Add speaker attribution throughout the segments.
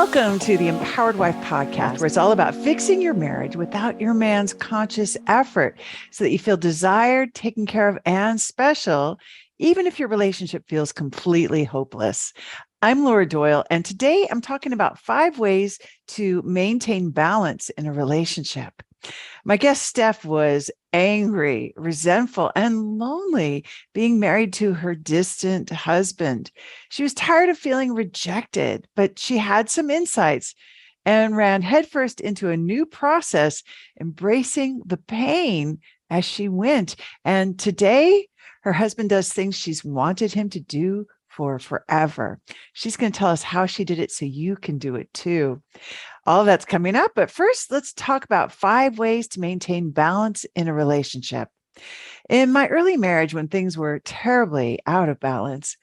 Speaker 1: Welcome to the Empowered Wife podcast, where it's all about fixing your marriage without your man's conscious effort so that you feel desired, taken care of, and special, even if your relationship feels completely hopeless. I'm Laura Doyle, and today I'm talking about 5 ways to maintain balance in a relationship. My guest, Steph, was angry, resentful, and lonely being married to her distant husband. She was tired of feeling rejected, but she had some insights and ran headfirst into a new process, embracing the pain as she went. And today, her husband does things she's wanted him to do for forever. She's going to tell us how she did it so you can do it too. All of that's coming up. But first, let's talk about 5 ways to maintain balance in a relationship. In my early marriage, when things were terribly out of balance,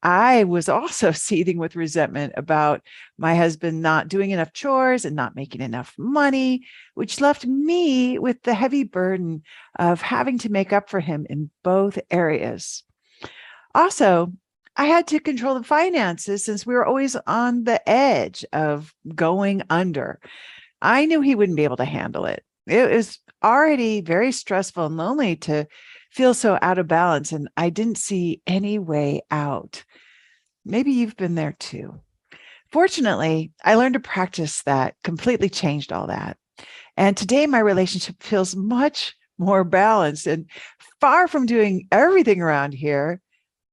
Speaker 1: I was also seething with resentment about my husband not doing enough chores and not making enough money, which left me with the heavy burden of having to make up for him in both areas. Also, I had to control the finances since we were always on the edge of going under. I knew he wouldn't be able to handle it. It was already very stressful and lonely to feel so out of balance, and I didn't see any way out. Maybe you've been there too. Fortunately, I learned a practice that completely changed all that. And today my relationship feels much more balanced, and far from doing everything around here,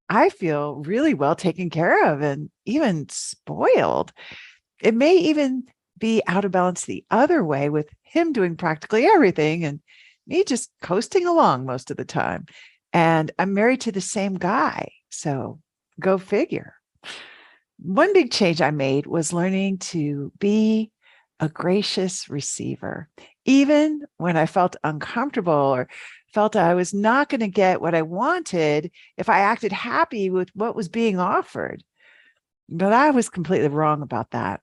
Speaker 1: I feel really well taken care of and even spoiled. It may even be out of balance the other way, with him doing practically everything and me just coasting along most of the time. And I'm married to the same guy. So go figure. One big change I made was learning to be a gracious receiver, even when I felt uncomfortable or felt I was not going to get what I wanted if I acted happy with what was being offered. But I was completely wrong about that.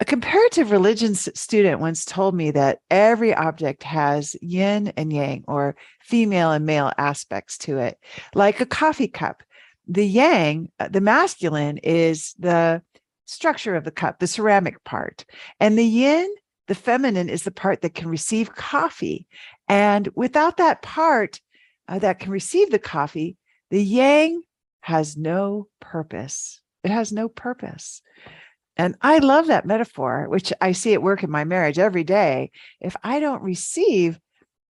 Speaker 1: A comparative religions student once told me that every object has yin and yang, or female and male aspects to it, like a coffee cup. The yang, the masculine, is the structure of the cup, the ceramic part. And the yin, the feminine, is the part that can receive coffee. And without that part that can receive the coffee, the yang has no purpose. It has no purpose. And I love that metaphor, which I see at work in my marriage every day. If I don't receive,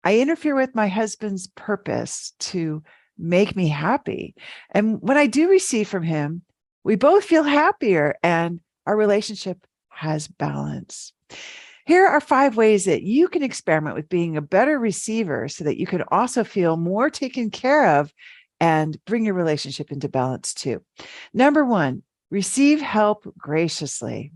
Speaker 1: I interfere with my husband's purpose to make me happy. And when I do receive from him, we both feel happier and our relationship has balance. Here are 5 ways that you can experiment with being a better receiver so that you can also feel more taken care of and bring your relationship into balance too. Number 1, receive help graciously.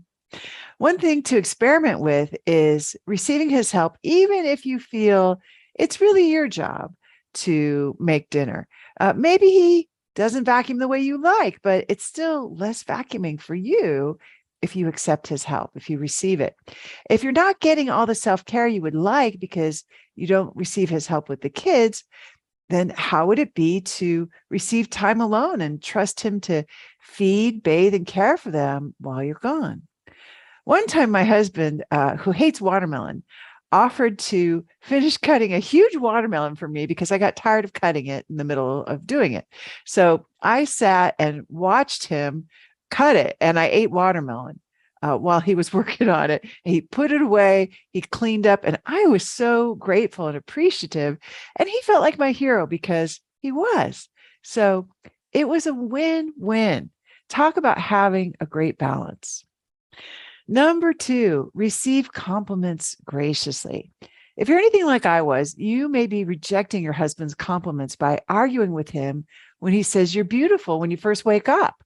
Speaker 1: One thing to experiment with is receiving his help, even if you feel it's really your job to make dinner. Maybe he doesn't vacuum the way you like, but it's still less vacuuming for you if you accept his help, if you receive it. If you're not getting all the self-care you would like because you don't receive his help with the kids, then how would it be to receive time alone and trust him to feed, bathe, and care for them while you're gone? One time, my husband, who hates watermelon, offered to finish cutting a huge watermelon for me because I got tired of cutting it in the middle of doing it. So I sat and watched him cut it, and I ate watermelon while he was working on it. He put it away, he cleaned up, and I was so grateful and appreciative. And he felt like my hero because he was. So it was a win-win. Talk about having a great balance. Number 2, receive compliments graciously. If you're anything like I was, you may be rejecting your husband's compliments by arguing with him when he says you're beautiful when you first wake up,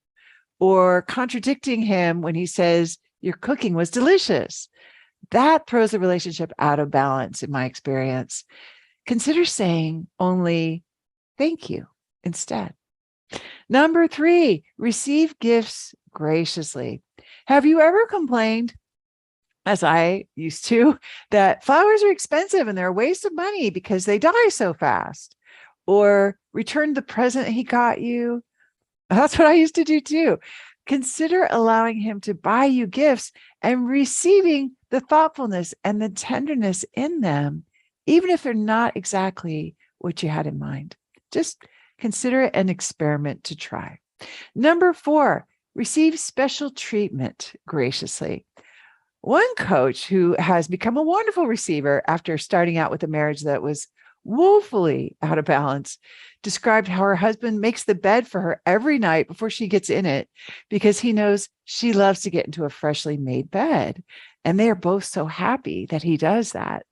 Speaker 1: or contradicting him when he says your cooking was delicious. That throws the relationship out of balance, in my experience. Consider saying only thank you instead. Number 3, receive gifts graciously. Have you ever complained, as I used to, that flowers are expensive and they're a waste of money because they die so fast? Or returned the present he got you? That's what I used to do too. Consider allowing him to buy you gifts and receiving the thoughtfulness and the tenderness in them, even if they're not exactly what you had in mind. Just consider it an experiment to try. Number 4, receive special treatment graciously. One coach who has become a wonderful receiver after starting out with a marriage that was woefully out of balance described how her husband makes the bed for her every night before she gets in it because he knows she loves to get into a freshly made bed. And they are both so happy that he does that.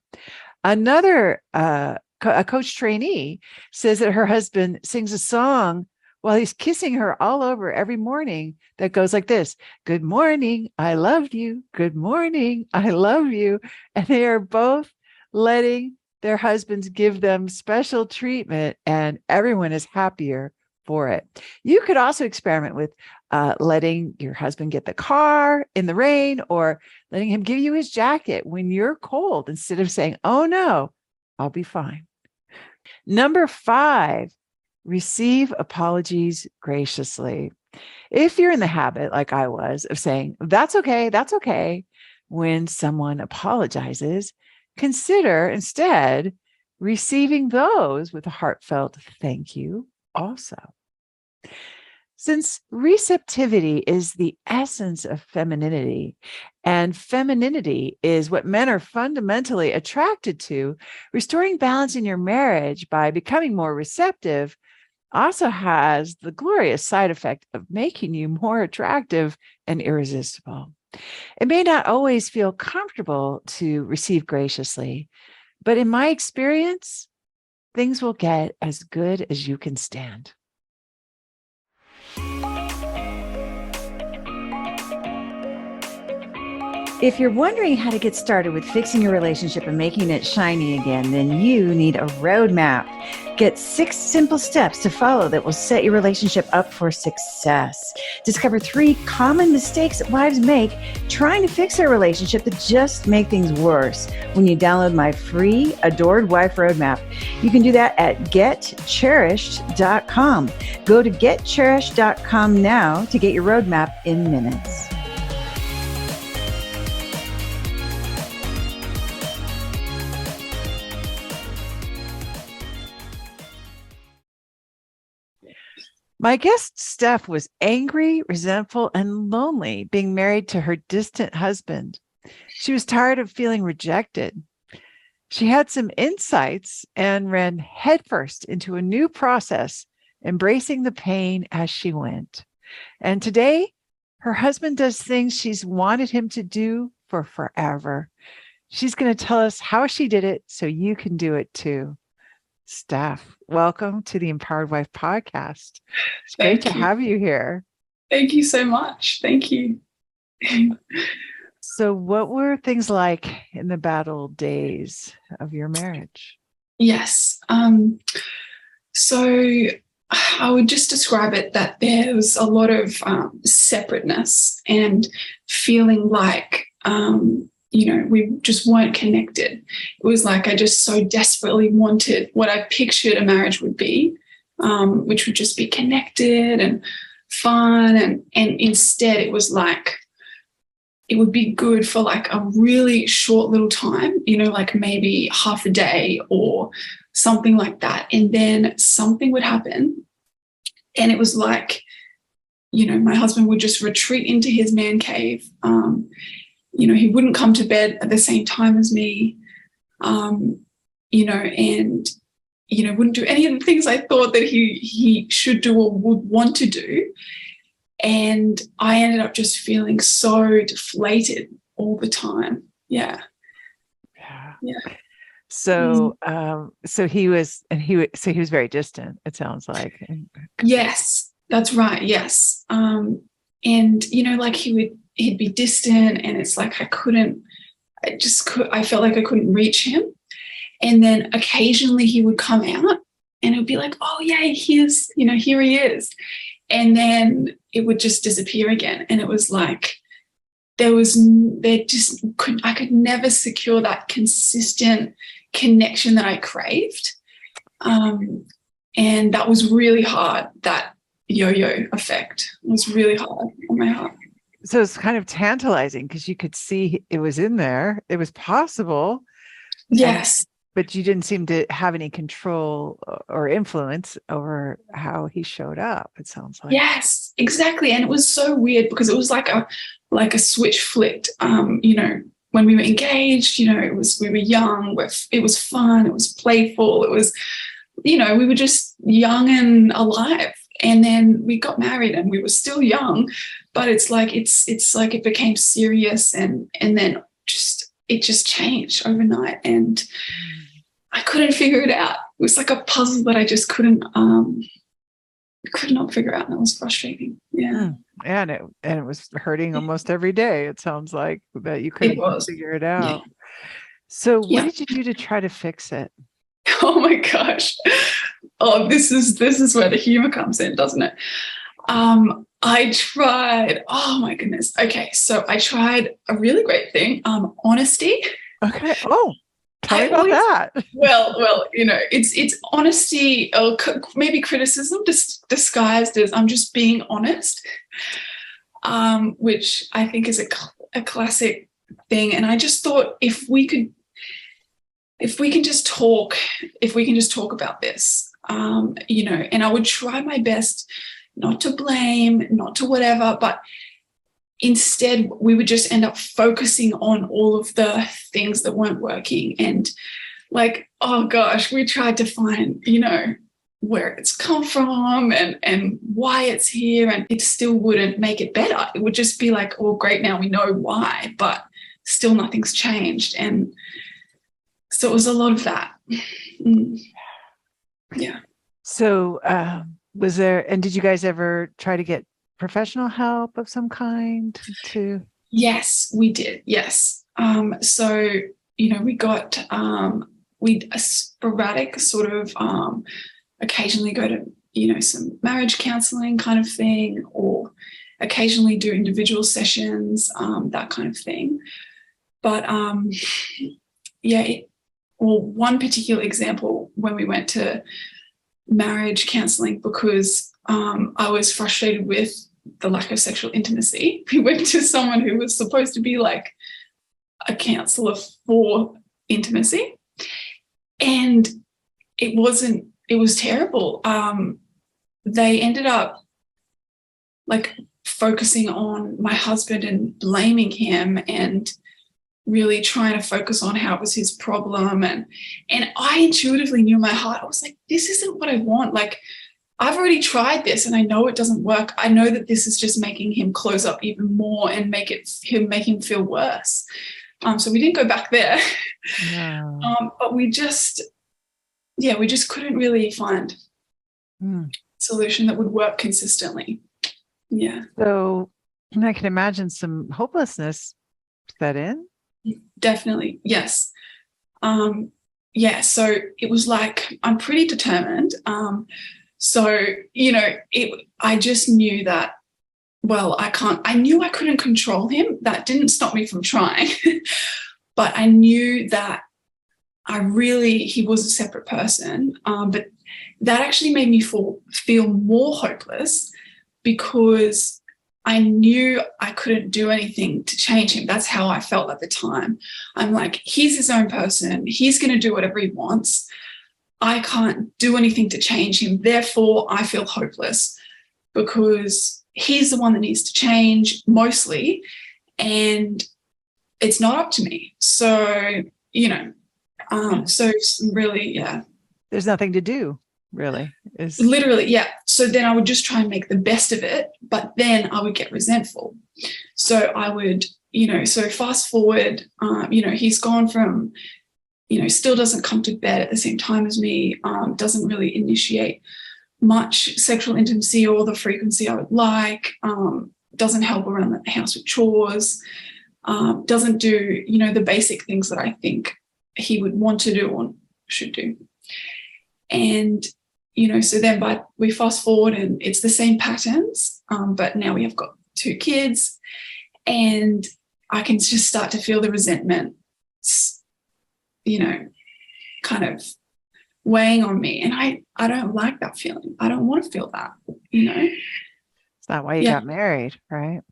Speaker 1: Another a coach trainee says that her husband sings a song while he's kissing her all over every morning that goes like this: "Good morning, I love you. Good morning, I love you." And they are both letting their husbands give them special treatment, and everyone is happier for it. You could also experiment with letting your husband get the car in the rain, or letting him give you his jacket when you're cold instead of saying, "Oh no, I'll be fine." Number 5, receive apologies graciously. If you're in the habit, like I was, of saying, that's okay, when someone apologizes, consider instead receiving those with a heartfelt thank you also. Since receptivity is the essence of femininity, and femininity is what men are fundamentally attracted to, restoring balance in your marriage by becoming more receptive also has the glorious side effect of making you more attractive and irresistible. It may not always feel comfortable to receive graciously, but in my experience, things will get as good as you can stand. If you're wondering how to get started with fixing your relationship and making it shiny again, then you need a roadmap. Get 6 simple steps to follow that will set your relationship up for success. Discover 3 common mistakes that wives make trying to fix their relationship that just make things worse when you download my free Adored Wife Roadmap. You can do that at getcherished.com. Go to getcherished.com now to get your roadmap in minutes. My guest, Steph, was angry, resentful, and lonely being married to her distant husband. She was tired of feeling rejected. She had some insights and ran headfirst into a new process, embracing the pain as she went. And today, her husband does things she's wanted him to do for forever. She's going to tell us how she did it so you can do it too. Steph, welcome to the Empowered Wife podcast. It's great to have you here.
Speaker 2: Thank you so much. Thank you.
Speaker 1: So what were things like in the bad old days of your marriage?
Speaker 2: Yes. So I would just describe it that there was a lot of separateness and feeling like we just weren't connected. It was like I just so desperately wanted what I pictured a marriage would be, which would just be connected and fun. And instead it was like, it would be good for like a really short little time, like maybe half a day or something like that. And then something would happen. And it was like, my husband would just retreat into his man cave. He wouldn't come to bed at the same time as me, and, wouldn't do any of the things I thought that he should do or would want to do. And I ended up just feeling so deflated all the time. Yeah.
Speaker 1: So, so he was very distant, it sounds like.
Speaker 2: Yes, that's right. Yes. And, like he'd be distant, and it's like I felt like I couldn't reach him. And then occasionally he would come out and it would be like, oh yeah, here he is. And then it would just disappear again. And it was like, I could never secure that consistent connection that I craved. And that was really hard, that yo-yo effect. It was really hard on my heart.
Speaker 1: So it's kind of tantalizing because you could see it was in there. It was possible.
Speaker 2: Yes.
Speaker 1: But you didn't seem to have any control or influence over how he showed up, it sounds like.
Speaker 2: Yes, exactly. And it was so weird because it was like a switch flipped. You know, when we were engaged, you know, we were young, it was fun, it was playful, it was, you know, we were just young and alive. And then we got married and we were still young, but it's like it became serious and then it just changed overnight and I couldn't figure it out. It was like a puzzle that I just could not figure out, and it was frustrating. Yeah.
Speaker 1: And it was hurting almost every day. It sounds like that you couldn't figure it out. Yeah. So what did you do to try to fix it?
Speaker 2: Oh my gosh. Oh, this is where the humor comes in, doesn't it? I tried, oh my goodness. Okay, so I tried a really great thing, honesty.
Speaker 1: Okay. Oh, tell me about that.
Speaker 2: Well, you know, it's honesty or maybe criticism disguised as I'm just being honest, which I think is a classic thing. And I just thought if we can just talk about this, you know, and I would try my best not to blame, not to whatever, but instead we would just end up focusing on all of the things that weren't working. And like, oh gosh, we tried to find, you know, where it's come from and why it's here, and it still wouldn't make it better. It would just be like, oh great, now we know why, but still nothing's changed. And so it was a lot of that. Yeah. So
Speaker 1: did you guys ever try to get professional help of some kind to?
Speaker 2: Yes, we did. Yes. So, you know, we got, we a sporadic sort of, occasionally go to, you know, some marriage counseling kind of thing, or occasionally do individual sessions, that kind of thing. But, one particular example when we went to marriage counseling, because I was frustrated with the lack of sexual intimacy. We went to someone who was supposed to be like a counselor for intimacy, and it was terrible. They ended up like focusing on my husband and blaming him and really trying to focus on how it was his problem. And I intuitively knew in my heart, I was like, this isn't what I want. Like, I've already tried this and I know it doesn't work. I know that this is just making him close up even more and make him feel worse. So we didn't go back there. No. But we just couldn't really find a solution that would work consistently. Yeah.
Speaker 1: So I can imagine some hopelessness set in.
Speaker 2: Definitely. Yes. So it was like, I'm pretty determined. So, you know, I just knew that, well, I knew I couldn't control him. That didn't stop me from trying, but I knew that he was a separate person. But that actually made me feel more hopeless, because I knew I couldn't do anything to change him. That's how I felt at the time. I'm like, he's his own person. He's going to do whatever he wants. I can't do anything to change him. Therefore, I feel hopeless, because he's the one that needs to change mostly, and it's not up to me. So, you know, so really, yeah.
Speaker 1: There's nothing to do, really.
Speaker 2: Literally, yeah. So then I would just try and make the best of it, but then I would get resentful. So I would, you know, so fast forward, you know, he's gone from, you know, still doesn't come to bed at the same time as me, doesn't really initiate much sexual intimacy or the frequency I would like, doesn't help around the house with chores, doesn't do, you know, the basic things that I think he would want to do or should do. And, you know, so then we fast forward and it's the same patterns, but now we have got 2 kids, and I can just start to feel the resentment, you know, kind of weighing on me. And I don't like that feeling. I don't want to feel that, you know?
Speaker 1: It's not why you
Speaker 2: Yeah,
Speaker 1: got married, right?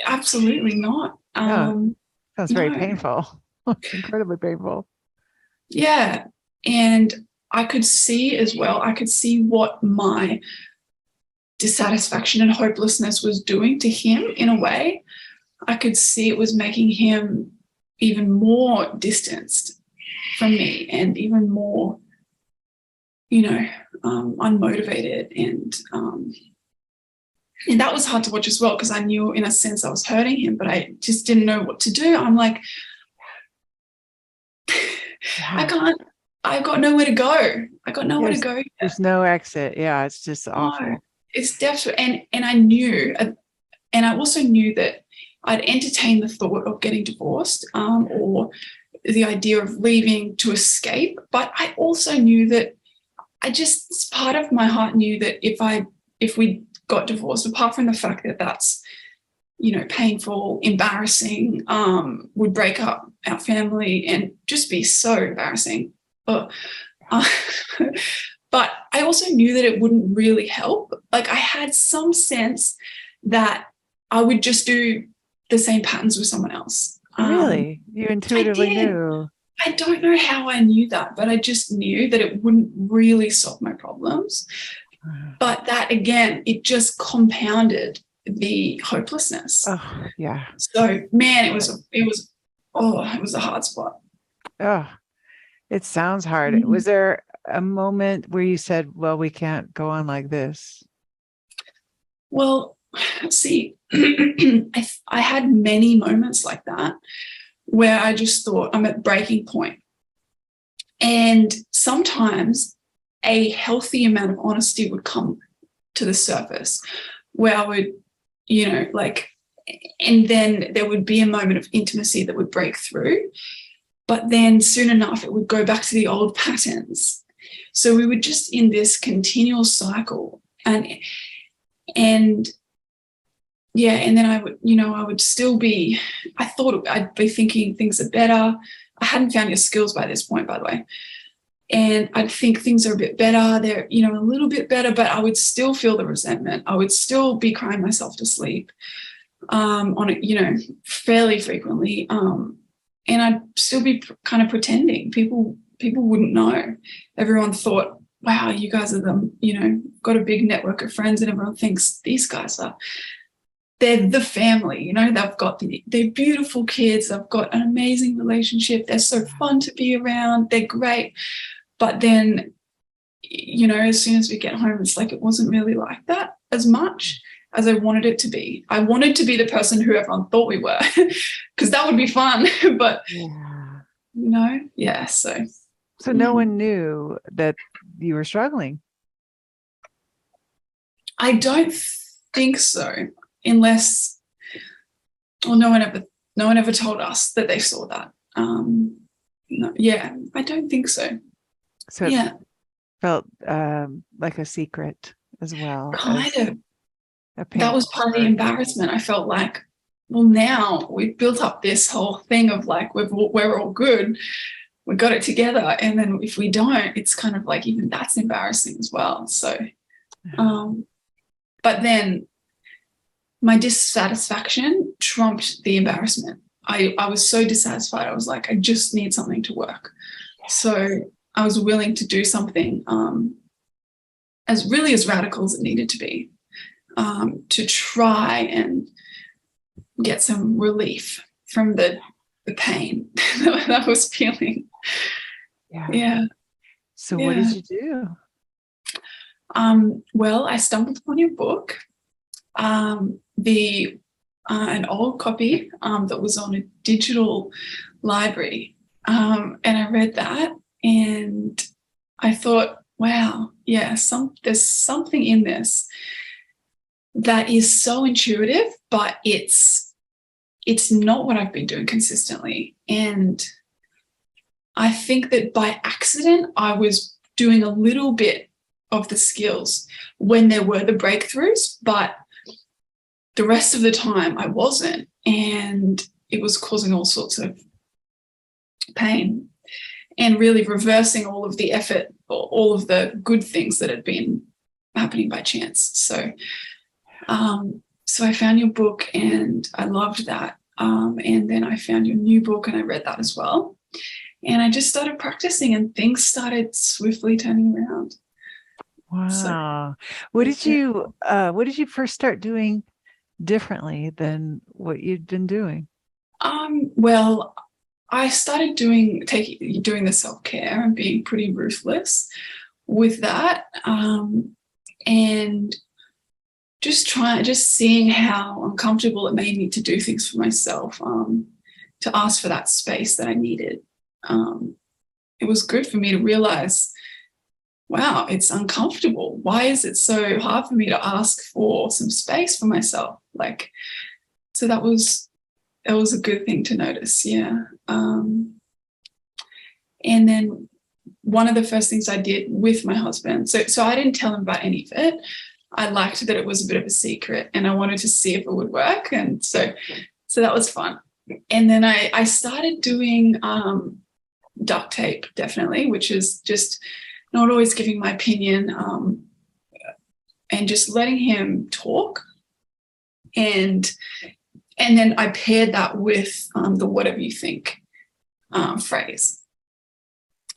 Speaker 2: absolutely not.
Speaker 1: No, sounds very
Speaker 2: No.
Speaker 1: painful. Incredibly painful.
Speaker 2: Yeah. And I could see as well, I could see what my dissatisfaction and hopelessness was doing to him in a way. I could see it was making him even more distanced from me and even more, you know, unmotivated. And that was hard to watch as well, because I knew in a sense I was hurting him, but I just didn't know what to do. I'm like,
Speaker 1: Yeah.
Speaker 2: I've got nowhere to go. I got nowhere to
Speaker 1: There's,
Speaker 2: go.
Speaker 1: there's no exit. Yeah, it's just
Speaker 2: No,
Speaker 1: awful.
Speaker 2: it's definitely, and I knew, and I also knew that I'd entertained the thought of getting divorced, or the idea of leaving to escape. But I also knew that part of my heart knew that if we got divorced, apart from the fact that that's, you know, painful, embarrassing, would break up our family and just be so embarrassing. But but I also knew that it wouldn't really help. Like, I had some sense that I would just do the same patterns with someone else.
Speaker 1: Really? You
Speaker 2: I
Speaker 1: intuitively
Speaker 2: did.
Speaker 1: knew.
Speaker 2: I don't know how I knew that, but I just knew that it wouldn't really solve my problems. But that, again, it just compounded the hopelessness.
Speaker 1: Oh, yeah.
Speaker 2: So, man, it was a hard spot.
Speaker 1: Oh, it sounds hard.
Speaker 2: Mm.
Speaker 1: Was there a moment where you said, well, we can't go on like this?
Speaker 2: Well, see, I had many moments like that where I just thought I'm at breaking point. And sometimes a healthy amount of honesty would come to the surface where I would, you know, like, and then there would be a moment of intimacy that would break through. But then soon enough, it would go back to the old patterns. So we were just in this continual cycle. And yeah, and then I would still be, I thought I'd be thinking things are better. I hadn't found your skills by this point, by the way. And I'd think things are a bit better. They're, you know, a little bit better, but I would still feel the resentment. I would still be crying myself to sleep on it, you know, fairly frequently. And I'd still be kind of pretending. People wouldn't know. Everyone thought, wow, you guys are got a big network of friends, and everyone thinks these guys they're the family, you know, they're beautiful kids. They've got an amazing relationship. They're so fun to be around. They're great. But then, you know, as soon as we get home, it's like it wasn't really like that as much as I wanted it to be. I wanted to be the person who everyone thought we were, because that would be fun. But,
Speaker 1: Yeah.
Speaker 2: you know, yeah. So
Speaker 1: no one knew that you were struggling.
Speaker 2: I don't think so, unless, well, no one ever told us that they saw that. No, yeah, I don't think so.
Speaker 1: So
Speaker 2: Yeah,
Speaker 1: it felt like a secret as well.
Speaker 2: kind of.
Speaker 1: A
Speaker 2: That was
Speaker 1: painful
Speaker 2: part of the
Speaker 1: part.
Speaker 2: embarrassment. I felt like, well, now we've built up this whole thing of like we're all good, we got it together, and then if we don't, it's kind of like even that's embarrassing as well. So, but then my dissatisfaction trumped the embarrassment. I was so dissatisfied. I was like, I just need something to work. So I was willing to do something as radical as it needed to be, to try and get some relief from the pain that I was feeling. Yeah.
Speaker 1: So what did you do?
Speaker 2: Well, I stumbled upon your book, an old copy that was on a digital library, and I read that, and I thought, wow, yeah, there's something in this that is so intuitive, but it's not what I've been doing consistently. And I think that by accident, I was doing a little bit of the skills when there were the breakthroughs, but the rest of the time I wasn't. And it was causing all sorts of pain and really reversing all of the effort all of the good things that had been happening by chance. So I found your book and I loved that. And then I found your new book and I read that as well. And I just started practicing and things started swiftly turning around.
Speaker 1: Wow. What did you first start doing differently than what you'd been doing?
Speaker 2: Well, I started doing the self-care and being pretty ruthless with that. And just seeing how uncomfortable it made me to do things for myself, to ask for that space that I needed. It was good for me to realize, wow, it's uncomfortable. Why is it so hard for me to ask for some space for myself? So that was a good thing to notice. Yeah. And then one of the first things I did with my husband, so I didn't tell him about any of it. I liked that it was a bit of a secret and I wanted to see if it would work. And so that was fun. And then I started doing duct tape, definitely, which is just not always giving my opinion, and just letting him talk. And then I paired that with the whatever you think phrase.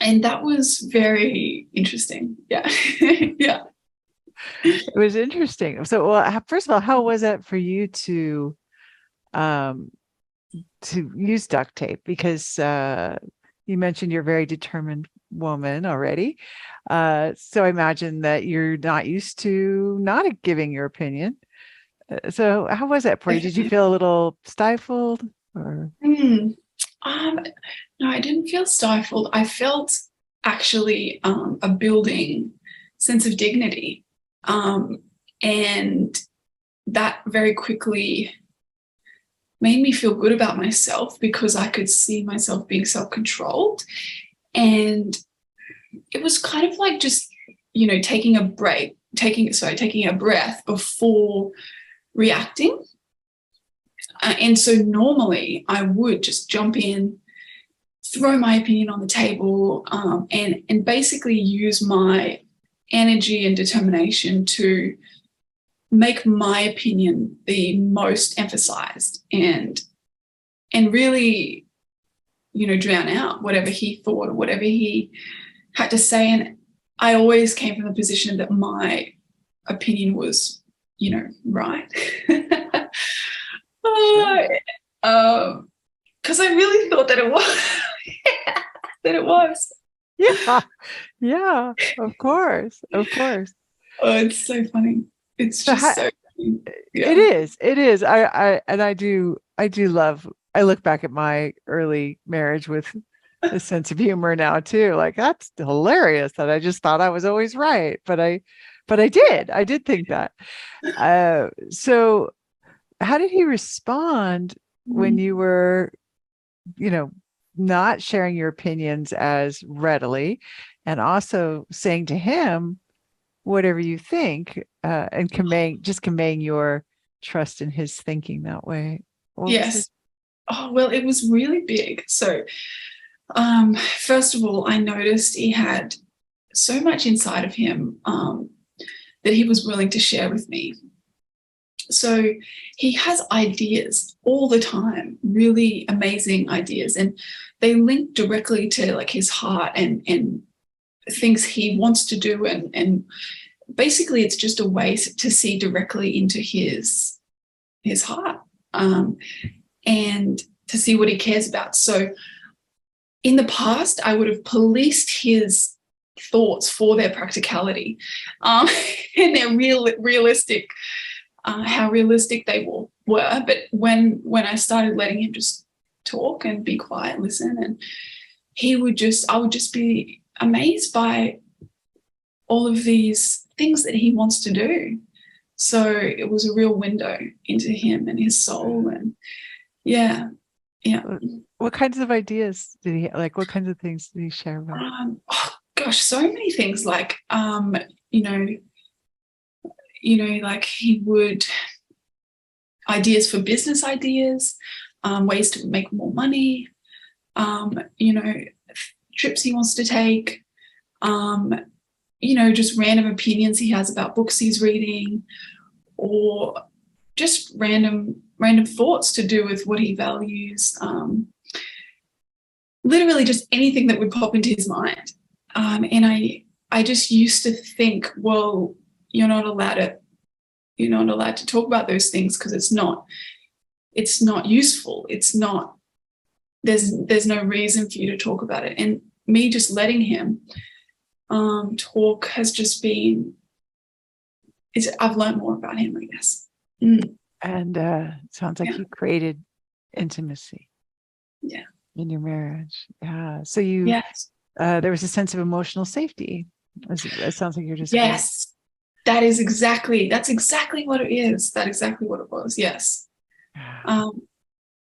Speaker 2: And that was very interesting. Yeah. Yeah.
Speaker 1: It was interesting. So, well, first of all, how was that for you to use duct tape? Because you mentioned you're a very determined woman already. So I imagine that you're not used to not giving your opinion. So how was that for you? Did you feel a little stifled or?
Speaker 2: No, I didn't feel stifled. I felt actually a building sense of dignity. And that very quickly made me feel good about myself because I could see myself being self-controlled. And it was kind of like just, taking a breath before reacting. And so normally I would just jump in, throw my opinion on the table, and basically use my energy and determination to make my opinion the most emphasized and really, drown out whatever he thought or whatever he had to say. And I always came from the position that my opinion was, right. Because I really thought that it was. That it was.
Speaker 1: Yeah, of course. Oh,
Speaker 2: it's so funny. It's just so funny. Yeah.
Speaker 1: It is. I do love, I look back at my early marriage with a sense of humor now too. Like, that's hilarious that I just thought I was always right. But I did think that. So how did he respond when you were, not sharing your opinions as readily and saying to him whatever you think, and conveying your trust in his thinking that way?
Speaker 2: Yes. Oh, well, it was really big. So, first of all, I noticed he had so much inside of him that he was willing to share with me. So he has ideas all the time, really amazing ideas, and they link directly to like his heart and things he wants to do. And basically it's just a way to see directly into his heart, and to see what he cares about. So in the past, I would have policed his thoughts for their practicality, and their realistic, how realistic they were. But when I started letting him just talk and be quiet, listen, and I would just be amazed by all of these things that he wants to do. So it was a real window into him and his soul. And yeah.
Speaker 1: What kinds of ideas did he like? What kinds of things did he share about?
Speaker 2: Gosh, so many things. Like, like he would ideas for business ideas, ways to make more money, trips he wants to take, Just random opinions he has about books he's reading, or just random thoughts to do with what he values. Literally just anything that would pop into his mind. And I just used to think, well, you're not allowed to talk about those things because it's not useful. It's not, there's no reason for you to talk about it. And me just letting him talk has just been, I've learned more about him, I guess.
Speaker 1: And it sounds like you created intimacy.
Speaker 2: Yeah.
Speaker 1: In your marriage. Yeah. So you,
Speaker 2: yes.
Speaker 1: There was a sense of emotional safety. It sounds like you're just.
Speaker 2: Yes. That's exactly what it is. That's exactly what it was. Yes. And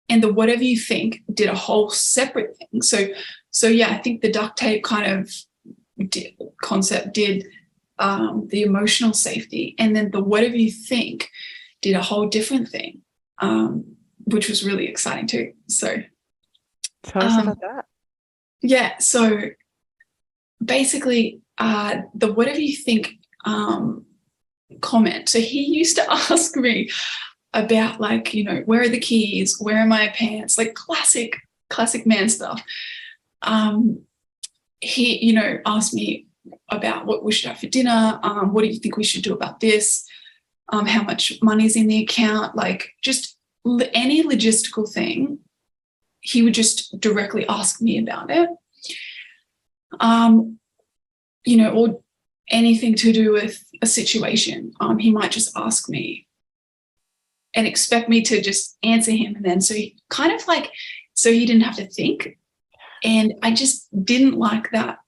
Speaker 2: the whatever you think did a whole separate thing. So yeah, I think the duct tape kind of concept did the emotional safety, and then the whatever you think did a whole different thing, which was really exciting too. So
Speaker 1: tell us about that.
Speaker 2: Yeah. So basically, the whatever you think comment. So he used to ask me about, like, where are the keys? Where are my pants? Like classic man stuff. He, asked me about what we should have for dinner. What do you think we should do about this? How much money's in the account? Like, just any logistical thing, he would just directly ask me about it. Or anything to do with a situation. He might just ask me and expect me to just answer him. And then so he didn't have to think. And I just didn't like that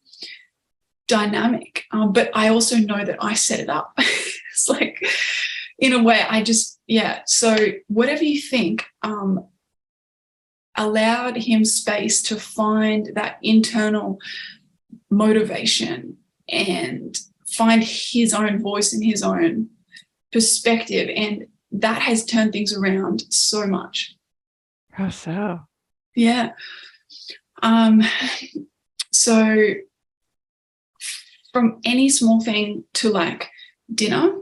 Speaker 2: dynamic. But I also know that I set it up. It's like, in a way, so whatever you think, allowed him space to find that internal motivation and find his own voice and his own perspective. And that has turned things around so much.
Speaker 1: How so?
Speaker 2: Yeah. So from any small thing to like dinner,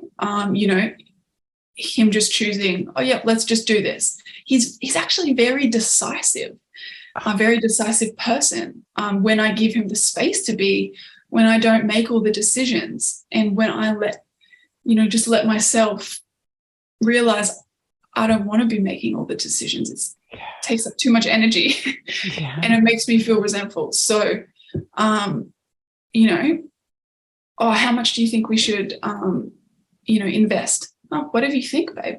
Speaker 2: him just choosing, oh yeah, let's just do this. He's actually very decisive, a very decisive person. When I give him the space to be, when I don't make all the decisions, and when I just let myself realize I don't want to be making all the decisions. It takes up too much energy. And it makes me feel resentful. So, how much do you think we should, invest? Oh, whatever you think, babe.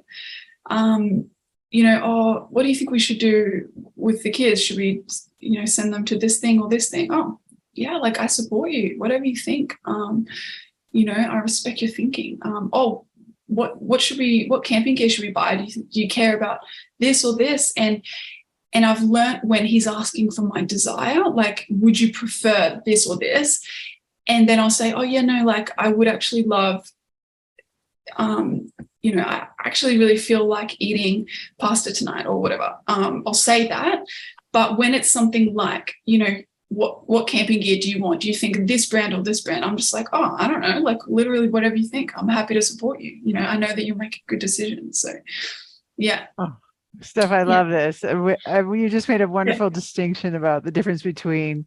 Speaker 2: What do you think we should do with the kids? Should we, send them to this thing or this thing? Oh, yeah, like, I support you, whatever you think. I respect your thinking. What camping gear should we buy? Do you care about this or this? And I've learned, when he's asking for my desire, like, would you prefer this or this? And then I'll say, oh yeah, no, like, I would actually love, I actually really feel like eating pasta tonight or whatever. I'll say that. But when it's something like, what camping gear do you want? Do you think this brand or this brand? I'm just like, oh, I don't know, like, literally whatever you think. I'm happy to support you. I know that you'll make good decisions. So, yeah.
Speaker 1: Oh, Steph, I love this. You just made a wonderful distinction about the difference between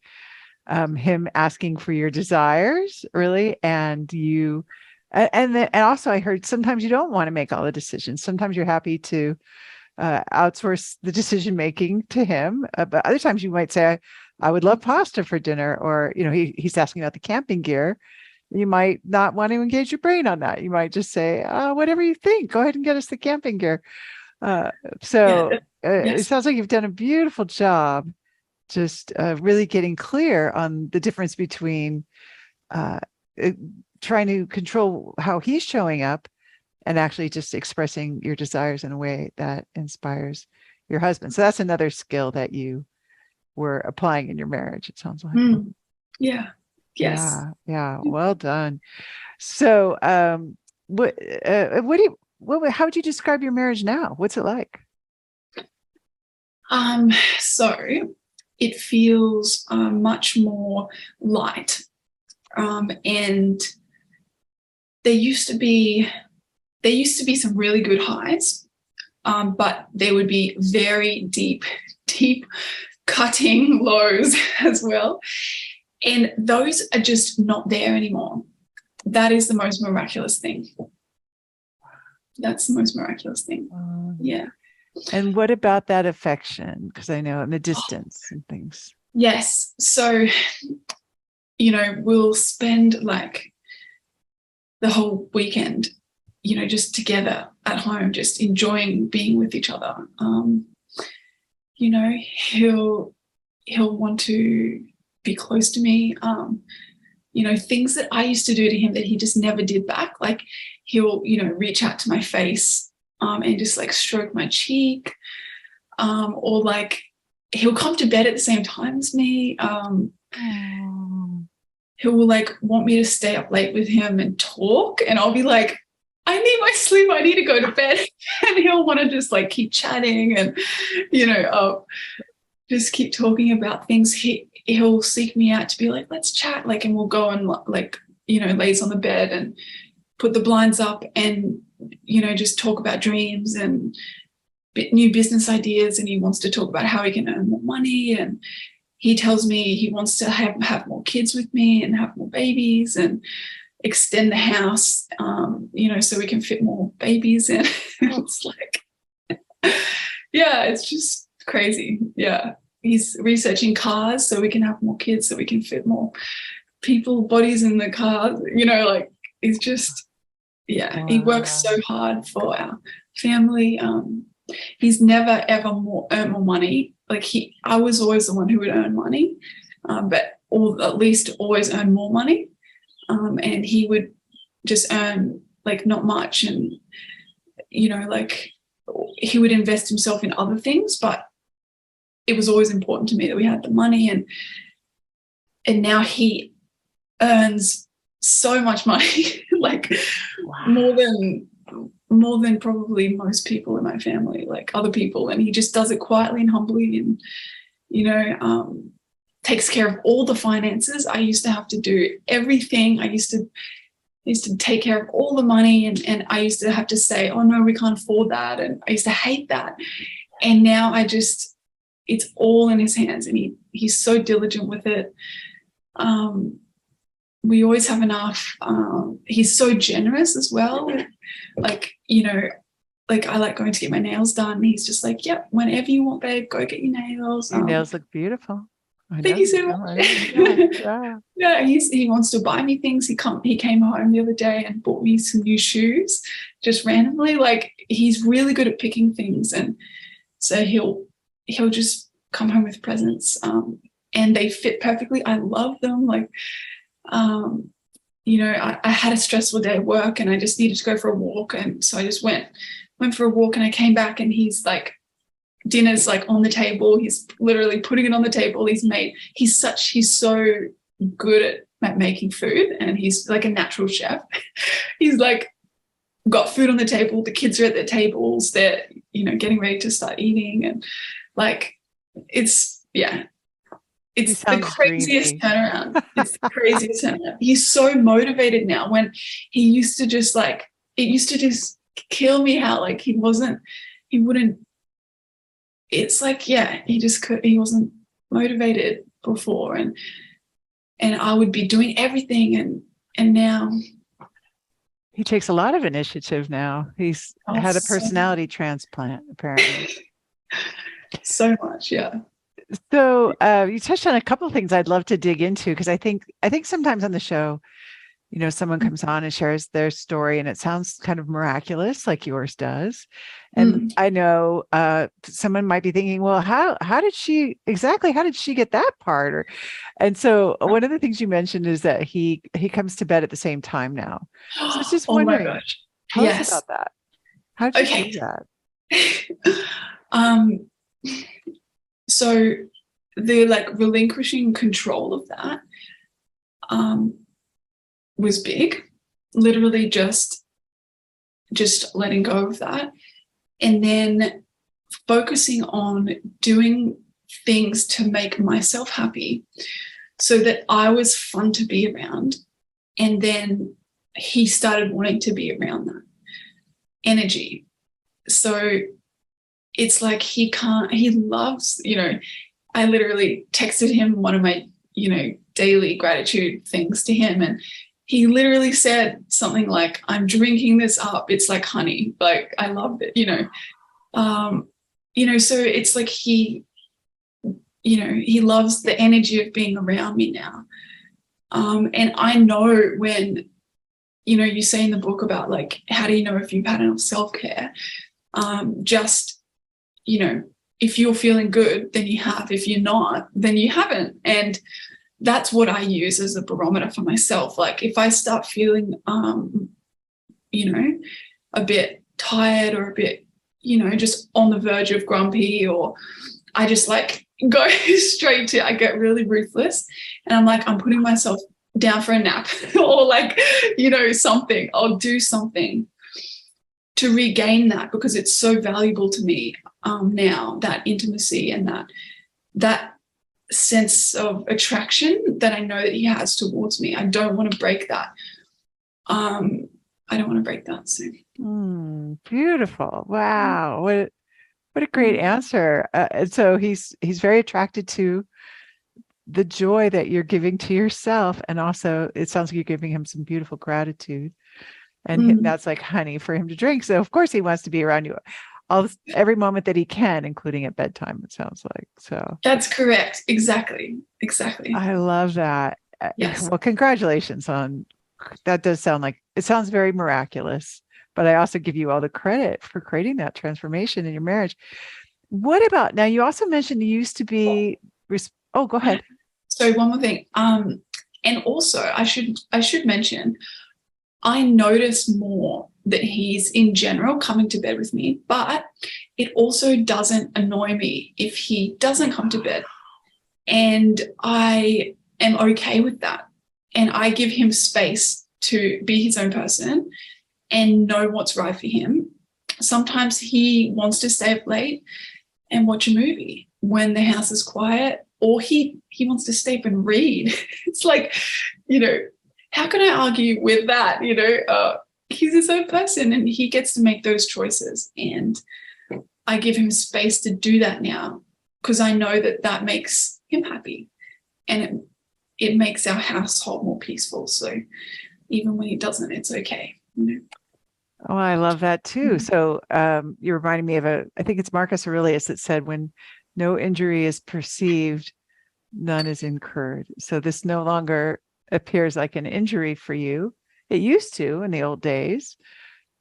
Speaker 1: him asking for your desires, really, and you. And also, I heard sometimes you don't want to make all the decisions. Sometimes you're happy to outsource the decision making to him. But other times you might say, I would love pasta for dinner, or he's asking about the camping gear. You might not want to engage your brain on that. You might just say, whatever you think, go ahead and get us the camping gear. It sounds like you've done a beautiful job just really getting clear on the difference between trying to control how he's showing up and actually just expressing your desires in a way that inspires your husband. So that's another skill that you were applying in your marriage, it sounds like.
Speaker 2: Yeah. Yes.
Speaker 1: Yeah. Well done. So, how would you describe your marriage now? What's it like?
Speaker 2: So it feels much more light. And there used to be some really good highs, but there would be very deep cutting lows as well. And those are just not there anymore. That is the most miraculous thing. That's the most miraculous thing. Yeah.
Speaker 1: And what about that affection? Because I know in the distance and things.
Speaker 2: Yes. So, we'll spend like the whole weekend, just together at home, just enjoying being with each other. He'll want to be close to me. Things that I used to do to him that he just never did back. Like he'll, reach out to my face and just like stroke my cheek, or like he'll come to bed at the same time as me. He will like want me to stay up late with him and talk, and I'll be like, I need my sleep, I need to go to bed. And he'll want to just like keep chatting and, just keep talking about things. He'll seek me out to be like, let's chat, like, and we'll go and like, lays on the bed and put the blinds up and, just talk about dreams and new business ideas. And he wants to talk about how he can earn more money. And he tells me he wants to have more kids with me and have more babies and extend the house, so we can fit more babies in. It's like, yeah, it's just crazy. Yeah. He's researching cars so we can have more kids, so we can fit more bodies in the cars, like he's just, yeah, wow. He works so hard for our family. He's never ever earned more money. Like I was always the one who would earn money, but at least always earn more money. And he would just earn like not much, and like he would invest himself in other things, but it was always important to me that we had the money. And now he earns so much money, like wow. more than probably most people in my family, like other people, and he just does it quietly and humbly, and takes care of all the finances. I used to have to do everything. I used to take care of all the money, and I used to have to say, oh no, we can't afford that, and I used to hate that. And now it's all in his hands, and he's so diligent with it. We always have enough. He's so generous as well. Like, like I like going to get my nails done. He's just like, yep, whenever you want, babe, go get your nails.
Speaker 1: Your nails look beautiful.
Speaker 2: Thank you so much. Yeah, he wants to buy me things. He came home the other day and bought me some new shoes just randomly. Like he's really good at picking things, and so he'll just come home with presents, and they fit perfectly. I love them. Like, I had a stressful day at work and I just needed to go for a walk, and so I just went for a walk, and I came back and he's like, dinner's like on the table. He's literally putting it on the table. He's so good at making food, and he's like a natural chef. He's like got food on the table. The kids are at their tables. They're, getting ready to start eating, and like, it's the craziest turnaround. It's the craziest turnaround. He's so motivated now. When he used to just like, it used to just kill me how like he wouldn't. It's like, yeah, he wasn't motivated before, and I would be doing everything, and now
Speaker 1: he takes a lot of initiative now. He's had a personality transplant, apparently.
Speaker 2: So much, yeah.
Speaker 1: So you touched on a couple of things I'd love to dig into, because I think sometimes on the show, someone comes on and shares their story and it sounds kind of miraculous, like yours does. And I know someone might be thinking, well, how did she get that part? And so one of the things you mentioned is that he comes to bed at the same time now. So I was just wondering,
Speaker 2: my gosh.
Speaker 1: Tell us about that. How did you do that?
Speaker 2: So the like relinquishing control of that was big. Literally just letting go of that, and then focusing on doing things to make myself happy. so that I was fun to be around. And then he started wanting to be around that energy. So it's like he loves, I literally texted him one of my, daily gratitude things to him. And he literally said something like, I'm drinking this up. It's like honey. Like, I love it, so it's like he loves the energy of being around me now. And I know when, you say in the book about like, how do you know if you've had enough self-care? Just, if you're feeling good, then you have. If you're not, then you haven't. And that's what I use as a barometer for myself. Like if I start feeling, a bit tired or a bit, just on the verge of grumpy, or I just like go straight to, I get really ruthless and I'm like, I'm putting myself down for a nap or like, something. I'll do something to regain that because it's so valuable to me now, that intimacy and that sense of attraction that I know that he has towards me. I don't want to break that. I don't want to break that. So
Speaker 1: beautiful. Wow. What a great answer. And so he's very attracted to the joy that you're giving to yourself. And also it sounds like you're giving him some beautiful gratitude. And that's like honey for him to drink. So of course he wants to be around you every moment that he can, including at bedtime, it sounds like. So
Speaker 2: that's correct. Exactly.
Speaker 1: I love that.
Speaker 2: Yes.
Speaker 1: Well, congratulations on that. Does sound like it sounds very miraculous, but I also give you all the credit for creating that transformation in your marriage. What about now? You also mentioned you used to be. Oh, go ahead.
Speaker 2: So one more thing. And also I should mention, I notice more that he's in general coming to bed with me, but it also doesn't annoy me if he doesn't come to bed. And I am okay with that. And I give him space to be his own person and know what's right for him. Sometimes he wants to stay up late and watch a movie when the house is quiet, or he wants to stay up and read. It's like, how can I argue with that? He's his own person and he gets to make those choices. And I give him space to do that now because I know that makes him happy and it makes our household more peaceful. So even when he doesn't, it's okay.
Speaker 1: Oh, I love that too. So you're reminding me of I think it's Marcus Aurelius that said, when no injury is perceived, none is incurred. So this no longer appears like an injury for you. It used to in the old days,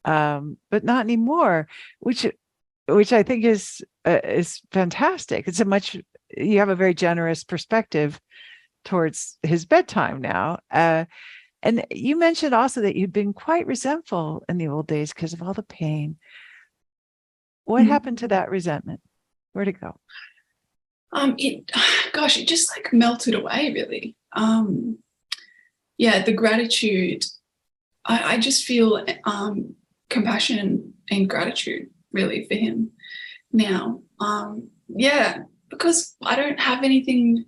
Speaker 1: but not anymore, which I think is fantastic. You have a very generous perspective towards his bedtime now. And you mentioned also that you'd been quite resentful in the old days because of all the pain. What happened to that resentment? Where'd it go?
Speaker 2: It just like melted away, really. The gratitude, I just feel compassion and gratitude really for him now. Because I don't have anything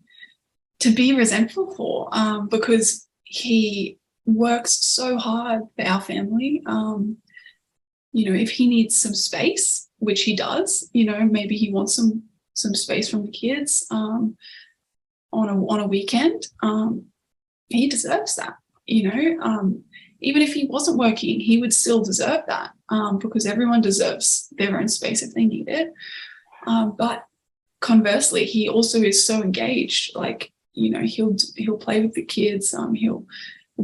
Speaker 2: to be resentful for, because he works so hard for our family. If he needs some space, which he does, maybe he wants some space from the kids on a weekend, he deserves that. Even if he wasn't working, he would still deserve that, because everyone deserves their own space if they need it. But conversely, he also is so engaged. Like, he'll play with the kids. We'll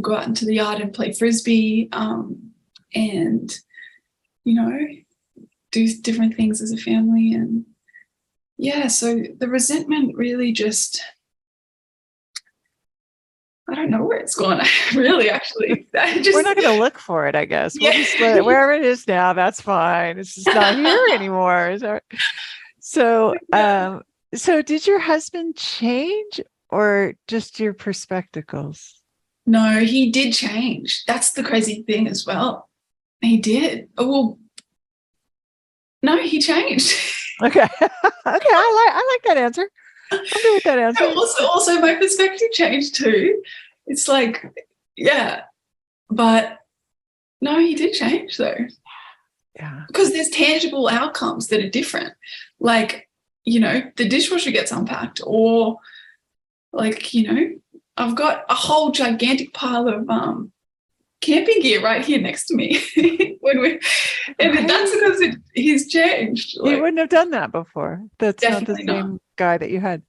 Speaker 2: go out into the yard and play frisbee, and do different things as a family. And so the resentment really just, I don't know where it's gone. Really, actually,
Speaker 1: we're not going to look for it, I guess. We'll just let it wherever it is now. That's fine. It's just not here anymore. So, so did your husband change, or just your perspectives?
Speaker 2: No, he did change. That's the crazy thing as well. He did. Oh, well, no, he changed.
Speaker 1: Okay. Okay. I like that answer. I'm with that answer.
Speaker 2: Also my perspective changed too. It's like, yeah, but no, he did change though.
Speaker 1: Yeah.
Speaker 2: Because there's tangible outcomes that are different. Like, the dishwasher gets unpacked, or like, I've got a whole gigantic pile of camping gear right here next to me and that's because he's changed.
Speaker 1: He wouldn't have done that before. That's not the same guy that you had.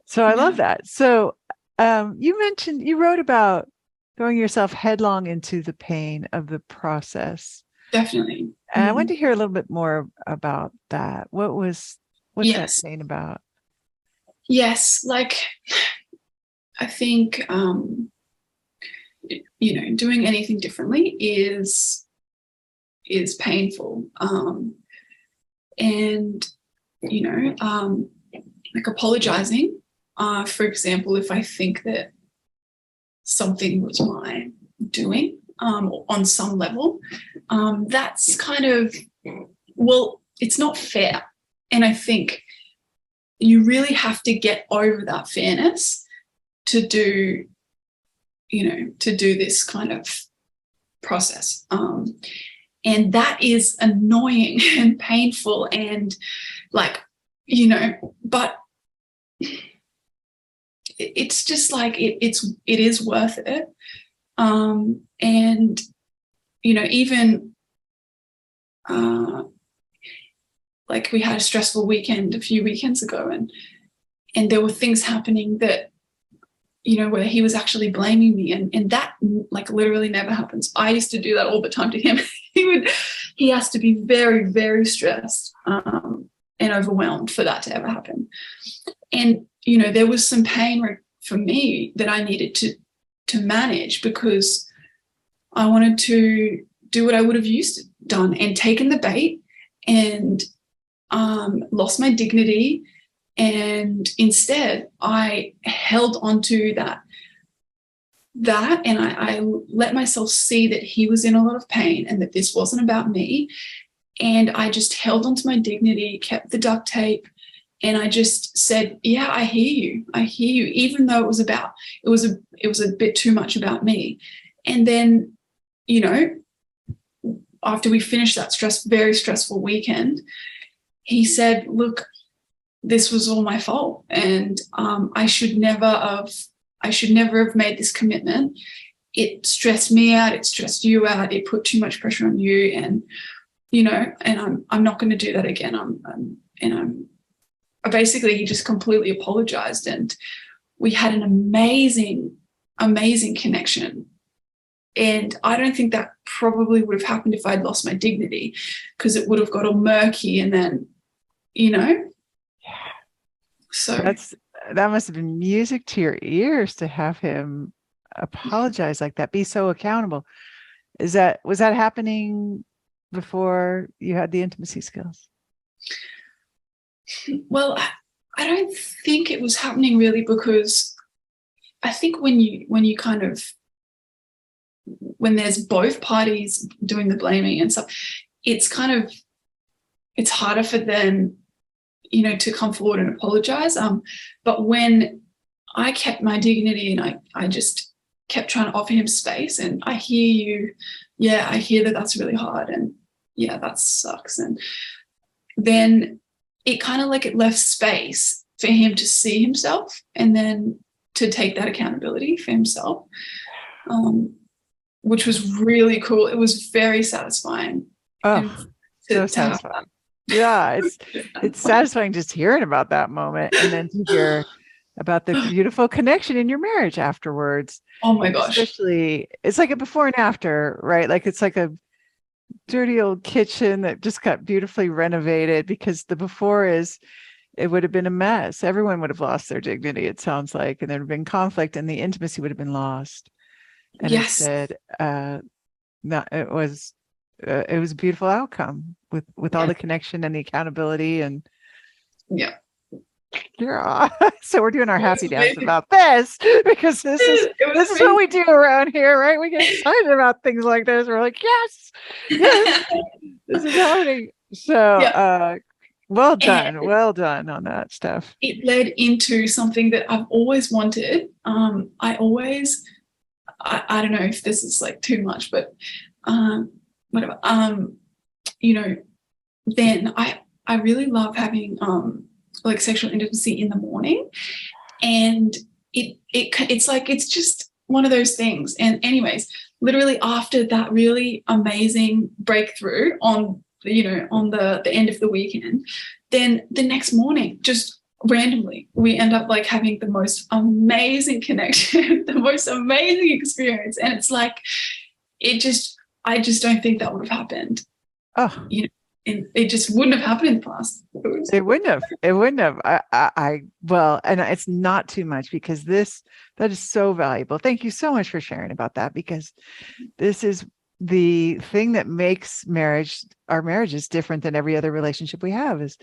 Speaker 1: So I love that. So you wrote about throwing yourself headlong into the pain of the process.
Speaker 2: Definitely.
Speaker 1: And I want to hear a little bit more about that. What's that pain about?
Speaker 2: Yes, like I think doing anything differently is painful. And like apologizing, for example, if I think that something was my doing on some level, that's kind of, well, it's not fair. And I think you really have to get over that fairness to do this kind of process. And that is annoying and painful and like, but it's just like, it is worth it. And, even like we had a stressful weekend a few weekends ago, and there were things happening that, where he was actually blaming me, and that like literally never happens. I used to do that all the time to him. He has to be very, very stressed and overwhelmed for that to ever happen. And, there was some pain for me that I needed to manage, because I wanted to do what I would have done and taken the bait and lost my dignity. And instead I held onto that and I let myself see that he was in a lot of pain and that this wasn't about me. And I just held onto my dignity, kept the duct tape, and I just said, yeah, I hear you, even though it was a bit too much about me. And then, after we finished that very stressful weekend, he said, look, this was all my fault, and I should never have made this commitment. It stressed me out, it stressed you out, it put too much pressure on you, and and I'm not going to do that again. Basically, he just completely apologized, and we had an amazing connection. And I don't think that probably would have happened if I'd lost my dignity, because it would have got all murky, and then so
Speaker 1: that must have been music to your ears to have him apologize like that, be so accountable. Was that happening before you had the intimacy skills?
Speaker 2: Well, I don't think it was happening really, because I think when there's both parties doing the blaming and stuff, it's harder for them, to come forward and apologize. But when I kept my dignity and I just kept trying to offer him space, and I hear you, yeah, I hear that that's really hard, and yeah, that sucks. And then it kind of like it left space for him to see himself and then to take that accountability for himself, which was really cool. It was very satisfying.
Speaker 1: Oh, so satisfying. Yeah, it's satisfying just hearing about that moment, and then to hear about the beautiful connection in your marriage afterwards.
Speaker 2: Oh my gosh.
Speaker 1: Especially, it's like a before and after, right? Like it's like a dirty old kitchen that just got beautifully renovated, because the before it would have been a mess. Everyone would have lost their dignity, it sounds like, and there would have been conflict, and the intimacy would have been lost. And instead, it was a beautiful outcome with all the connection and the accountability, and so we're doing our happy dance about this, because this is what we do around here, right? We get excited about things like this. We're like, yes, this is happening. So Well
Speaker 2: And
Speaker 1: done. Well done on that stuff.
Speaker 2: it led into something that I've always wanted. I don't know if this is like too much, but whatever. You know, then I really love having like sexual intimacy in the morning, and it's like it's just one of those things. And anyways, literally after that really amazing breakthrough on on the end of the weekend, then the next morning just randomly we end up like having the most amazing connection, the most amazing experience. And it's like I just don't think that would have happened,
Speaker 1: Oh,
Speaker 2: you know, and it just wouldn't have happened in the past.
Speaker 1: it wouldn't have. It wouldn't have. Well, and it's not too much because that is so valuable. Thank you so much for sharing about that, because this is the thing that makes our marriages different than every other relationship we have, is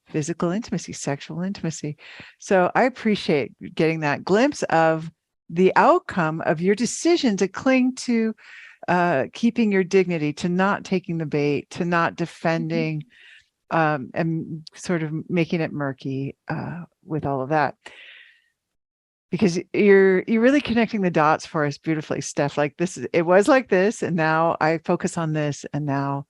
Speaker 1: physical intimacy, sexual intimacy. So I appreciate getting that glimpse of the outcome of your decision to cling to keeping your dignity, to not taking the bait, to not defending, and sort of making it murky with all of that. Because you're really connecting the dots for us beautifully, Steph. Like it was like this, and now I focus on this, and now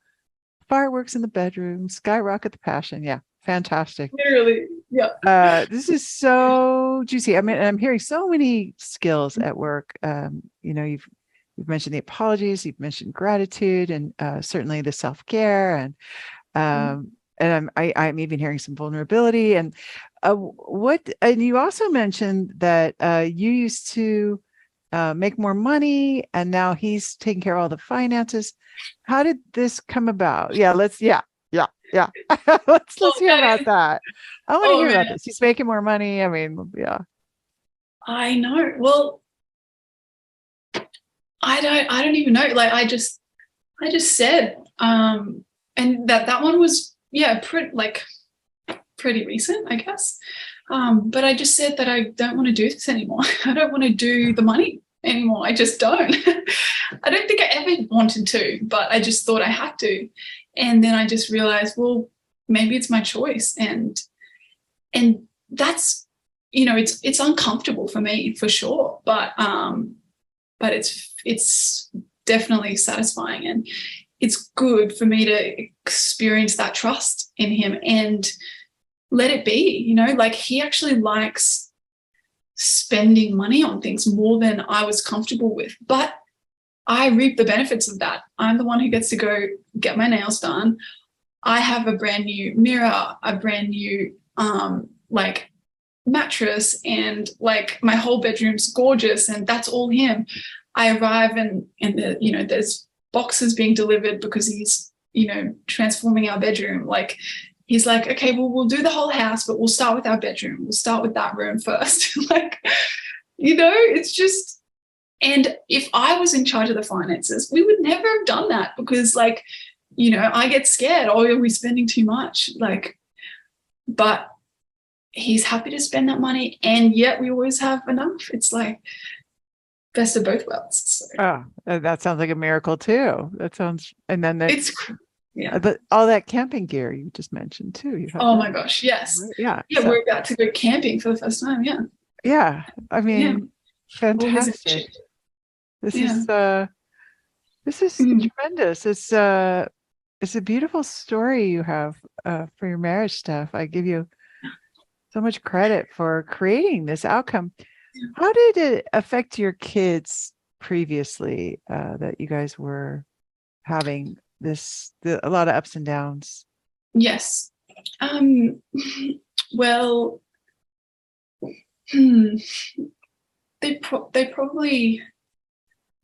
Speaker 1: fireworks in the bedroom, skyrocket the passion. Yeah, fantastic.
Speaker 2: Literally, yeah.
Speaker 1: This is so juicy. I mean, I'm hearing so many skills at work. You've mentioned the apologies, you've mentioned gratitude, and certainly the self-care, and I'm even hearing some vulnerability. And and you also mentioned that you used to make more money, and now he's taking care of all the finances. How did this come about? Yeah, yeah. Let's hear about that. I want to hear about this. He's making more money. I mean, yeah.
Speaker 2: I know. Well, I don't even know. Like I just said, and that one was, yeah, pretty recent, I guess. But I just said that I don't want to do this anymore. I don't want to do the money anymore. I just don't. I don't think I ever wanted to, but I just thought I had to. And then I just realized, well, maybe it's my choice. And that's, it's uncomfortable for me for sure. But it's definitely satisfying, and it's good for me to experience that trust in him and let it be. Like he actually likes spending money on things more than I was comfortable with, but I reap the benefits of that. I'm the one who gets to go get my nails done. I have a brand new mirror, a brand new like mattress, and like my whole bedroom's gorgeous, and that's all him. I arrive and there's boxes being delivered because he's transforming our bedroom. Like he's like, okay, well, we'll do the whole house, but we'll start with our bedroom. We'll start with that room first. Like, it's just, and if I was in charge of the finances, we would never have done that, because like, I get scared. Oh, are we spending too much? Like, but he's happy to spend that money, and yet we always have enough. It's like best of both worlds. So.
Speaker 1: Oh, that sounds like a miracle too. That sounds, and then
Speaker 2: yeah.
Speaker 1: But all that camping gear you just mentioned too.
Speaker 2: Oh my gosh, yes.
Speaker 1: Right? Yeah.
Speaker 2: Yeah, so we're about to go camping for the first time. Yeah.
Speaker 1: Yeah. I mean, fantastic. This is tremendous. It's a beautiful story you have for your marriage, Steph. I give you so much credit for creating this outcome. How did it affect your kids previously, that you guys were having a lot of ups and downs?
Speaker 2: Yes. Well, they probably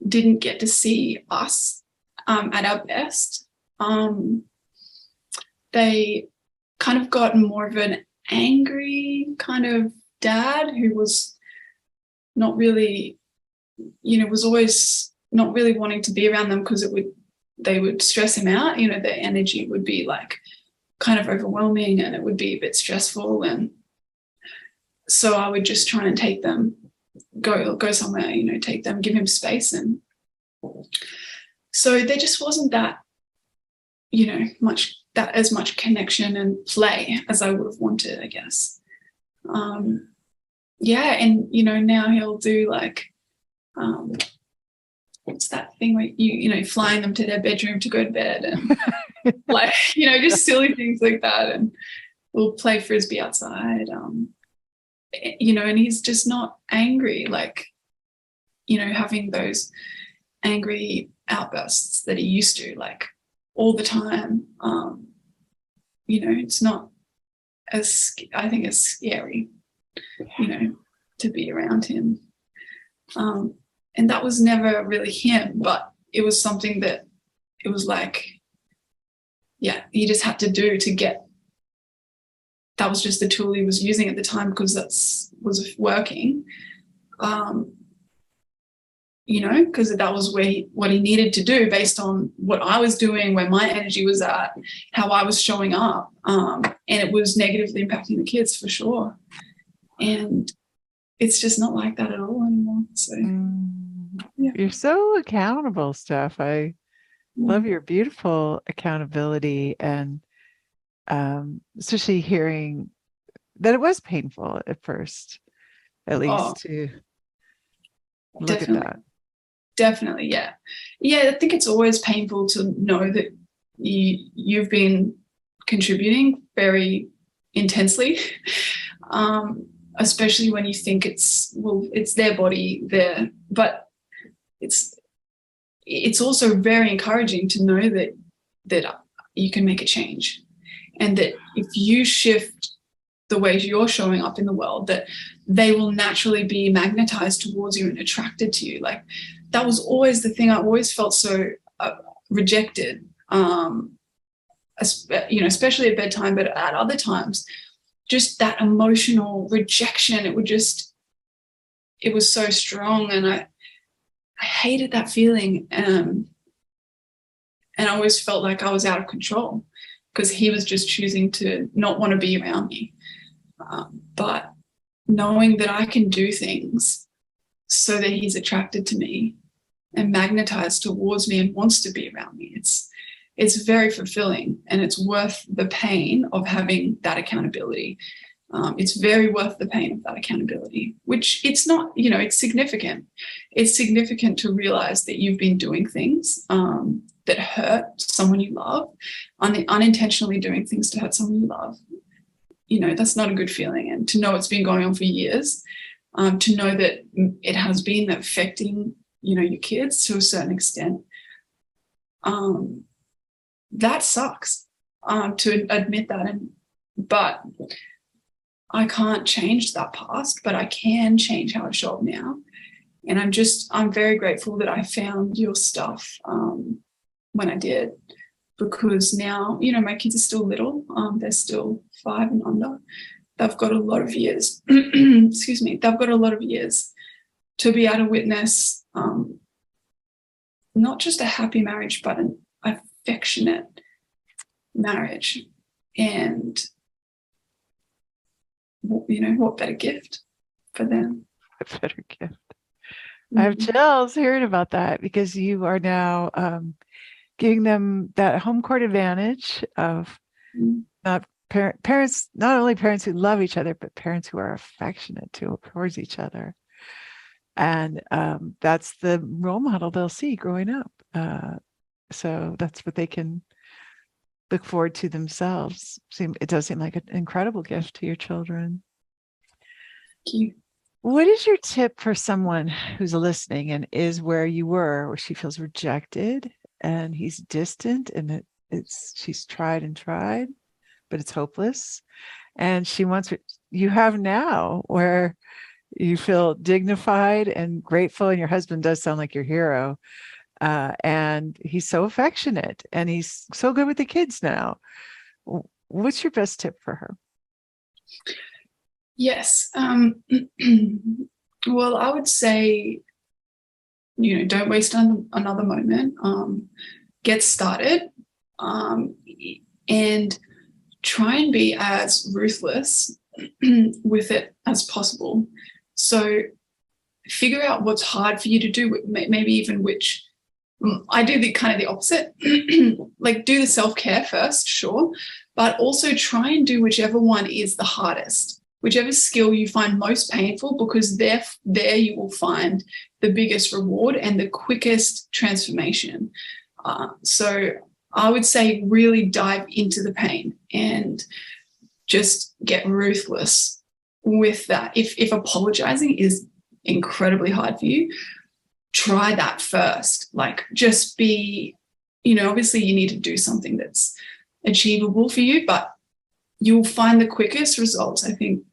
Speaker 2: didn't get to see us at our best. They kind of got more of an angry kind of dad who was not really, was always not really wanting to be around them because they would stress him out. Their energy would be like kind of overwhelming, and it would be a bit stressful. And so I would just try and take them, go somewhere, take them, give him space. And so there just wasn't that, as much connection and play as I would have wanted, I guess. And now he'll do like what's that thing where flying them to their bedroom to go to bed, and like just silly things like that, and we'll play frisbee outside, and he's just not angry, like having those angry outbursts that he used to, like all the time. It's not as, I think, as scary, to be around him. And that was never really him, but it was something that it was like, he just had to do to get, that was just the tool he was using at the time because was working. Because that was what he needed to do based on what I was doing, where my energy was at, how I was showing up. And it was negatively impacting the kids for sure. And it's just not like that at all anymore. So,
Speaker 1: You're so accountable, Steph. I love your beautiful accountability, and especially hearing that it was painful at first, at least to look at that.
Speaker 2: Definitely, yeah. I think it's always painful to know that you've been contributing very intensely, especially when you think it's their body there. But it's also very encouraging to know that you can make a change, and that if you shift the way you're showing up in the world, that they will naturally be magnetized towards you and attracted to you. Like, that was always the thing. I always felt so rejected, especially at bedtime, but at other times, just that emotional rejection, it was so strong, and I hated that feeling. And I always felt like I was out of control because he was just choosing to not want to be around me. But knowing that I can do things so that he's attracted to me and magnetized towards me and wants to be around me, it's very fulfilling, and it's worth the pain of having that accountability. It's very worth the pain of that accountability, which it's not, it's significant. It's significant to realize that you've been doing things that hurt someone you love, unintentionally doing things to hurt someone you love. That's not a good feeling. And to know it's been going on for years, to know that it has been affecting, your kids to a certain extent, that sucks, to admit that. But I can't change that past, but I can change how I show up now. And I'm very grateful that I found your stuff when I did, because now, my kids are still little. They're still 5 and under. They've got a lot of years, excuse me, they've got a lot of years to be able to witness not just a happy marriage, but an affectionate marriage. And, what better gift for them?
Speaker 1: A better gift. I have chills hearing about that, because you are now giving them that home court advantage of not parents, not only parents who love each other, but parents who are affectionate towards each other. And that's the role model they'll see growing up. So that's what they can look forward to themselves. It does seem like an incredible gift to your children.
Speaker 2: Thank you.
Speaker 1: What is your tip for someone who's listening and is where you were, where she feels rejected and he's distant, and she's tried and tried, but it's hopeless, and she wants what you have now, where you feel dignified and grateful, and your husband does sound like your hero, and he's so affectionate and he's so good with the kids now. What's your best tip for her?
Speaker 2: Yes. Well, I would say, don't waste another moment. Get started, and try and be as ruthless with it as possible. So figure out what's hard for you to do, maybe even which I do the opposite. Like, do the self-care first, sure, but also try and do whichever one is the hardest, whichever skill you find most painful, because there you will find the biggest reward and the quickest transformation. So I would say really dive into the pain and just get ruthless with that. If apologizing is incredibly hard for you, try that first. Like, just be, obviously you need to do something that's achievable for you, but you'll find the quickest results, I think,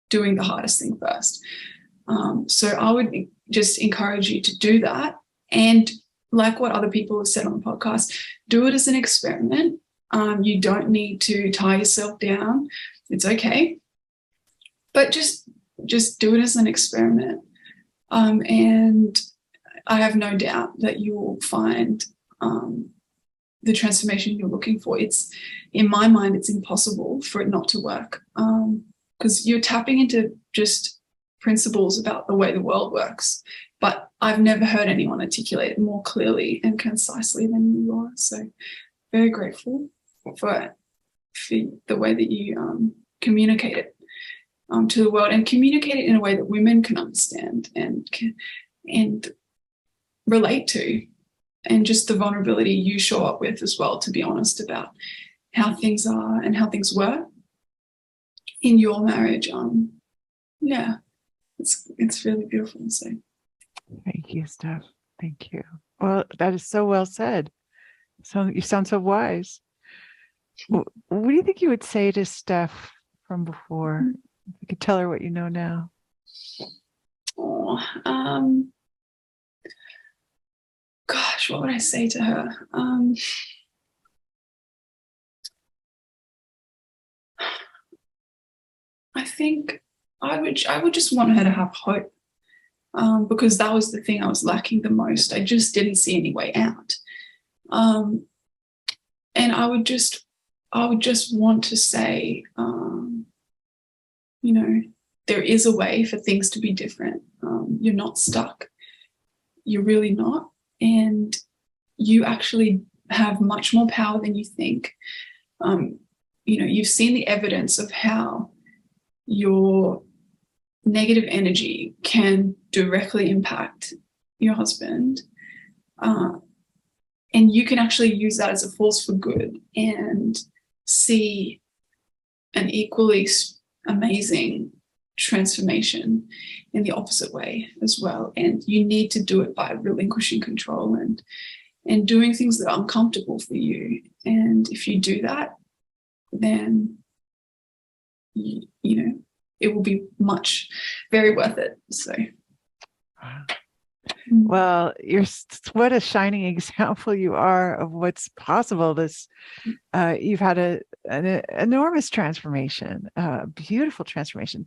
Speaker 2: doing the hardest thing first. So I would just encourage you to do that. And like what other people have said on the podcast, do it as an experiment. You don't need to tie yourself down. It's okay. But just do it as an experiment. And I have no doubt that you will find the transformation you're looking for. In my mind, it's impossible for it not to work, because you're tapping into just principles about the way the world works. But I've never heard anyone articulate it more clearly and concisely than you are. So very grateful for the way that you communicate it to the world, and communicate it in a way that women can understand and relate to, and just the vulnerability you show up with as well, to be honest about how things are and how things were in your marriage. Yeah, it's really beautiful. So
Speaker 1: thank you, Steph. Thank you. Well, that is so well said. So you sound so wise. What do you think you would say to Steph from before? If you could tell her what you know now.
Speaker 2: Gosh, what would I say to her? I think I would just want her to have hope, because that was the thing I was lacking the most. I just didn't see any way out. And I would just want to say, there is a way for things to be different. You're not stuck. You're really not. And you actually have much more power than you think. You've seen the evidence of how your negative energy can directly impact your husband. And you can actually use that as a force for good and see an equally amazing transformation in the opposite way as well. And you need to do it by relinquishing control and doing things that are uncomfortable for you. And if you do that, then it will be very worth it. So
Speaker 1: well, what a shining example you are of what's possible. You've had an enormous transformation, a beautiful transformation,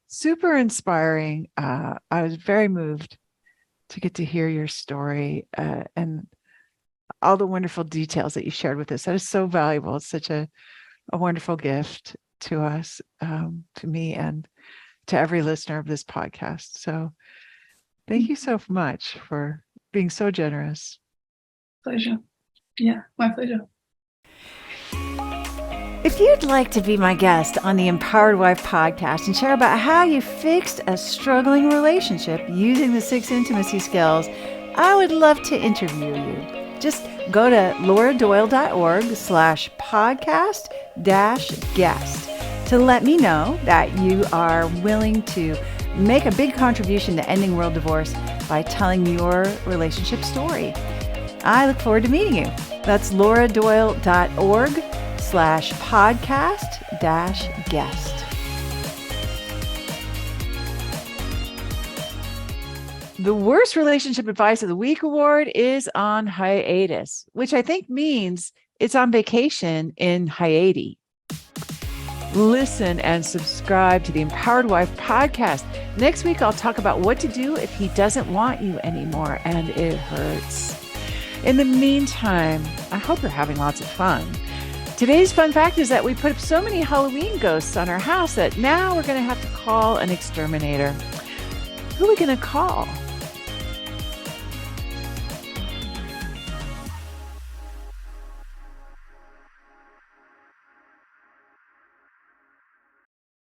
Speaker 1: super inspiring. I was very moved to get to hear your story and all the wonderful details that you shared with us. That is so valuable. It's such a wonderful gift to us, to me, and to every listener of this podcast. So thank you so much for being so generous.
Speaker 2: Pleasure. Yeah, my pleasure.
Speaker 3: If you'd like to be my guest on the Empowered Wife podcast and share about how you fixed a struggling relationship using the 6 intimacy skills, I would love to interview you. Just go to lauradoyle.org/podcast-guest to let me know that you are willing to make a big contribution to ending world divorce by telling your relationship story. I look forward to meeting you. That's lauradoyle.org/podcast-guest.
Speaker 1: The Worst Relationship Advice of the Week award is on hiatus, which I think means it's on vacation in Haiti. Listen and subscribe to the Empowered Wife podcast. Next week, I'll talk about what to do if he doesn't want you anymore and it hurts. In the meantime, I hope you're having lots of fun. Today's fun fact is that we put up so many Halloween ghosts on our house that now we're going to have to call an exterminator. Who are we going to call?